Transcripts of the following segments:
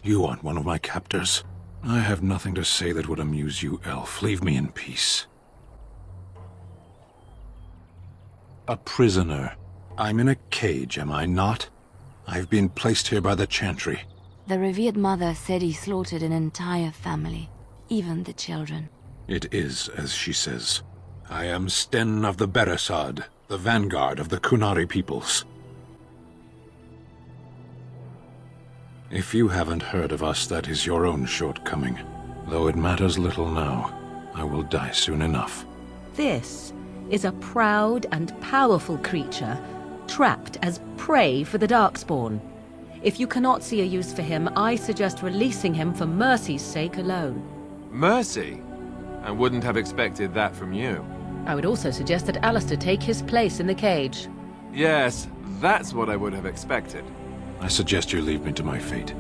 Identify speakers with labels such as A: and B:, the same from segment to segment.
A: You aren't one of my captors. I have nothing to say that would amuse you, elf. Leave me in peace. A prisoner. I'm in a cage, am I not? I've been placed here by the Chantry.
B: The Revered Mother said he slaughtered an entire family, even the children.
A: It is as she says. I am Sten of the Beresad, the vanguard of the Kunari peoples. If you haven't heard of us, that is your own shortcoming. Though it matters little now, I will die soon enough.
C: This is a proud and powerful creature, trapped as prey for the Darkspawn. If you cannot see a use for him, I suggest releasing him for mercy's sake alone.
D: Mercy? I wouldn't have expected that from you.
C: I would also suggest that Alistair take his place in the cage.
D: Yes, that's what I would have expected.
A: I suggest you leave me to my fate.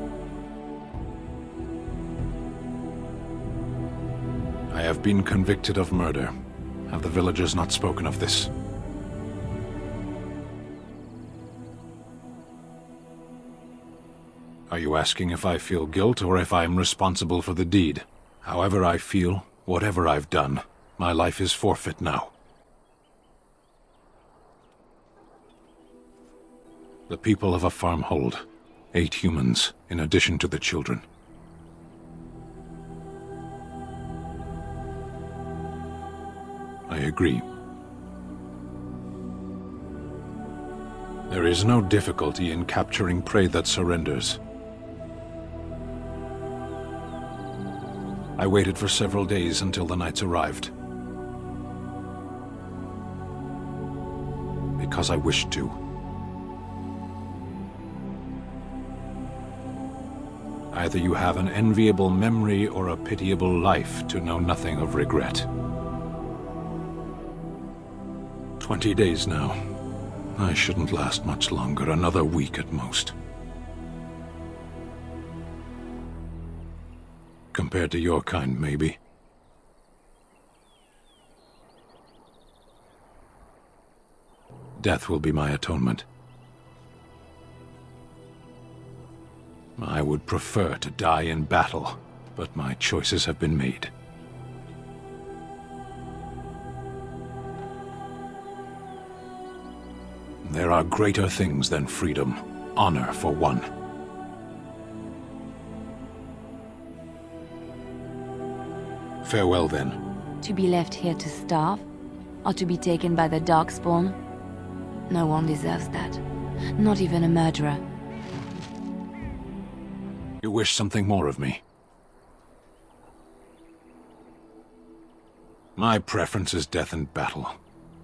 A: I have been convicted of murder. Have the villagers not spoken of this? Are you asking if I feel guilt or if I am responsible for the deed? However I feel, whatever I've done, my life is forfeit now. The people of a farm hold 8 humans, in addition to the children. I agree. There is no difficulty in capturing prey that surrenders. I waited for several days until the knights arrived. Because I wished to. Either you have an enviable memory or a pitiable life to know nothing of regret. 20 days now. I shouldn't last much longer, another week at most. Compared to your kind, maybe. Death will be my atonement. I would prefer to die in battle, but my choices have been made. There are greater things than freedom, honor for one. Farewell, then.
B: To be left here to starve? Or to be taken by the Darkspawn? No one deserves that. Not even a murderer.
A: You wish something more of me? My preference is death in battle.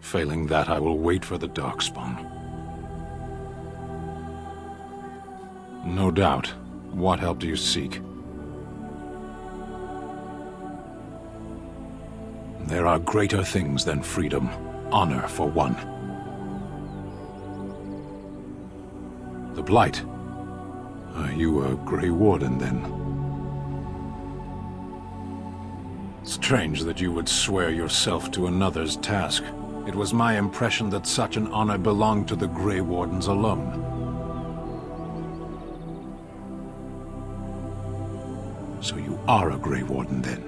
A: Failing that, I will wait for the Darkspawn. No doubt. What help do you seek? There are greater things than freedom, honor for one. The Blight. Are you a Grey Warden, then? Strange that you would swear yourself to another's task. It was my impression that such an honor belonged to the Grey Wardens alone. So you are a Grey Warden, then?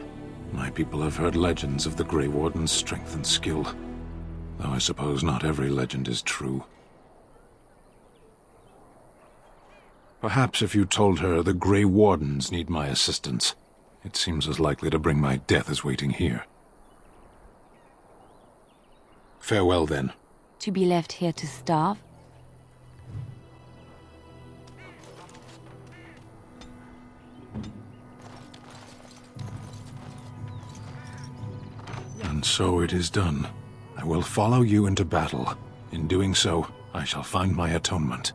A: My people have heard legends of the Grey Warden's strength and skill, though I suppose not every legend is true. Perhaps if you told her the Grey Wardens need my assistance, it seems as likely to bring my death as waiting here. Farewell, then.
B: To be left here to starve?
A: And so it is done. I will follow you into battle. In doing so, I shall find my atonement.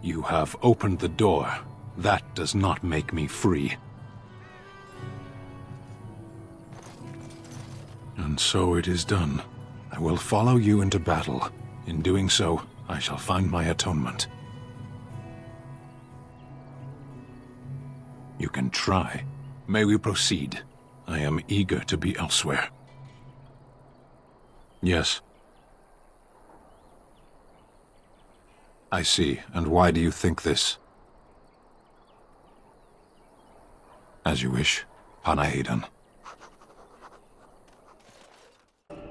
A: You have opened the door. That does not make me free. And so it is done. I will follow you into battle. In doing so, I shall find my atonement. You can try. May we proceed? I am eager to be elsewhere. Yes. I see. And why do you think this? As you wish, Panahedon.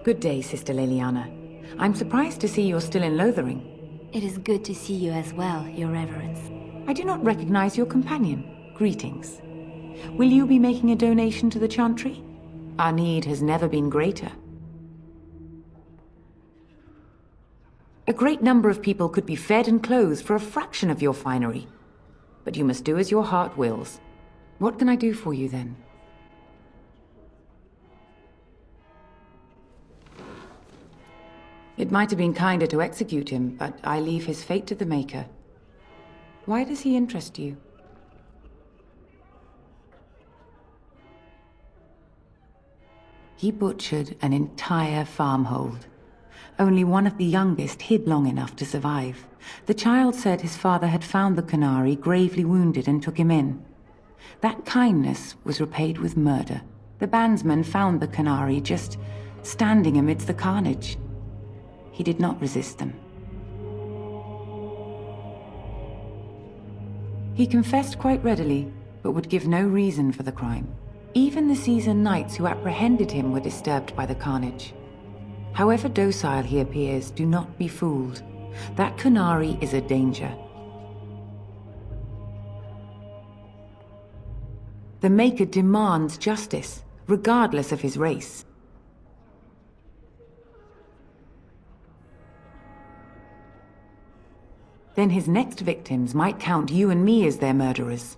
E: Good day, Sister Leliana. I'm surprised to see you're still in Lothering.
B: It is good to see you as well, Your Reverence.
E: I do not recognize your companion. Greetings. Will you be making a donation to the Chantry? Our need has never been greater. A great number of people could be fed and clothed for a fraction of your finery. But you must do as your heart wills. What can I do for you, then? It might have been kinder to execute him, but I leave his fate to the Maker. Why does he interest you? He butchered an entire farmhold. Only one of the youngest hid long enough to survive. The child said his father had found the Canary gravely wounded and took him in. That kindness was repaid with murder. The bandsman found the Canary just standing amidst the carnage. He did not resist them. He confessed quite readily, but would give no reason for the crime. Even the seasoned knights who apprehended him were disturbed by the carnage. However docile he appears, do not be fooled. That Canary is a danger. The Maker demands justice, regardless of his race. Then his next victims might count you and me as their murderers.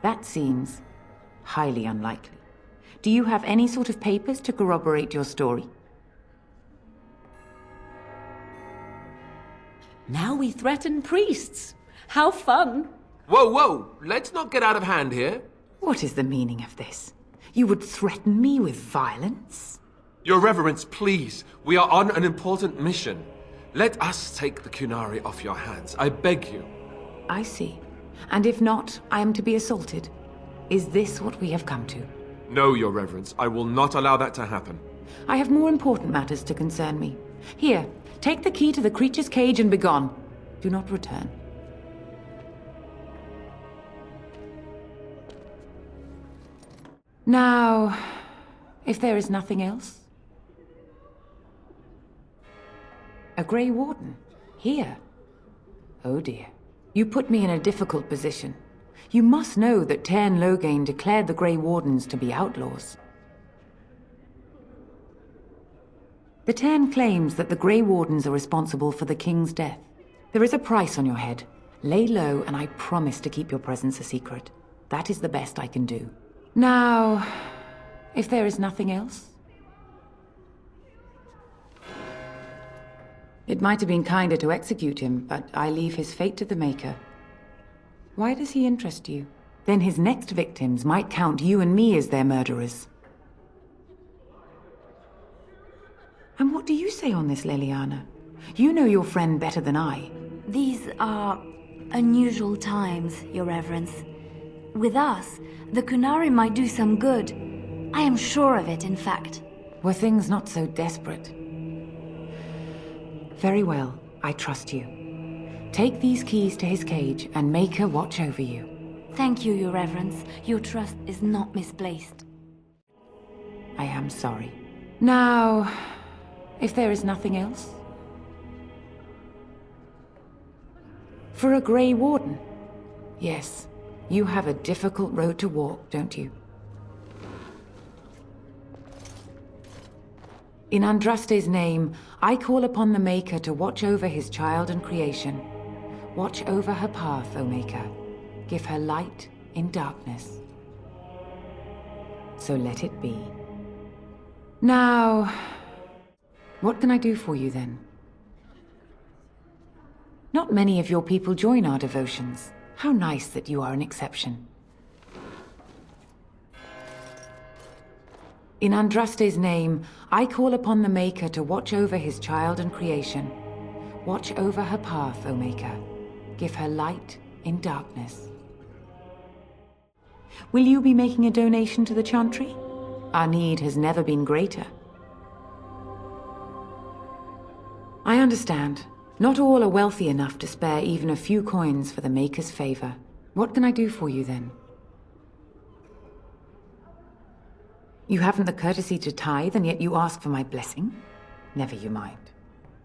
E: That seems highly unlikely. Do you have any sort of papers to corroborate your story?
C: Now we threaten priests. How fun!
D: Whoa, whoa! Let's not get out of hand here.
E: What is the meaning of this? You would threaten me with violence?
D: Your Reverence, please. We are on an important mission. Let us take the Kunari off your hands. I beg you.
E: I see. And if not, I am to be assaulted. Is this what we have come to?
D: No, Your Reverence. I will not allow that to happen.
E: I have more important matters to concern me. Here, take the key to the creature's cage and begone. Do not return. Now, if there is nothing else... A Grey Warden? Here? Oh dear. You put me in a difficult position. You must know that Tairn Loghain declared the Grey Wardens to be outlaws. The Tairn claims that the Grey Wardens are responsible for the King's death. There is a price on your head. Lay low, and I promise to keep your presence a secret. That is the best I can do. Now, if there is nothing else... It might have been kinder to execute him, but I leave his fate to the Maker. Why does he interest you? Then his next victims might count you and me as their murderers. And what do you say on this, Leliana? You know your friend better than I.
B: These are unusual times, Your Reverence. With us, the Kunari might do some good. I am sure of it, in fact.
E: Were things not so desperate? Very well, I trust you. Take these keys to his cage and make her watch over you.
B: Thank you, Your Reverence. Your trust is not misplaced.
E: I am sorry. Now, if there is nothing else? For a Grey Warden? Yes, you have a difficult road to walk, don't you? In Andraste's name, I call upon the Maker to watch over his child and creation. Watch over her path, O Maker. Give her light in darkness. So let it be. Now, what can I do for you then? Not many of your people join our devotions. How nice that you are an exception. In Andraste's name, I call upon the Maker to watch over his child and creation. Watch over her path, O Maker. Give her light in darkness. Will you be making a donation to the Chantry? Our need has never been greater. I understand. Not all are wealthy enough to spare even a few coins for the Maker's favor. What can I do for you, then? You haven't the courtesy to tithe, and yet you ask for my blessing? Never you mind.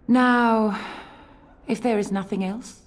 E: Now, if there is nothing else,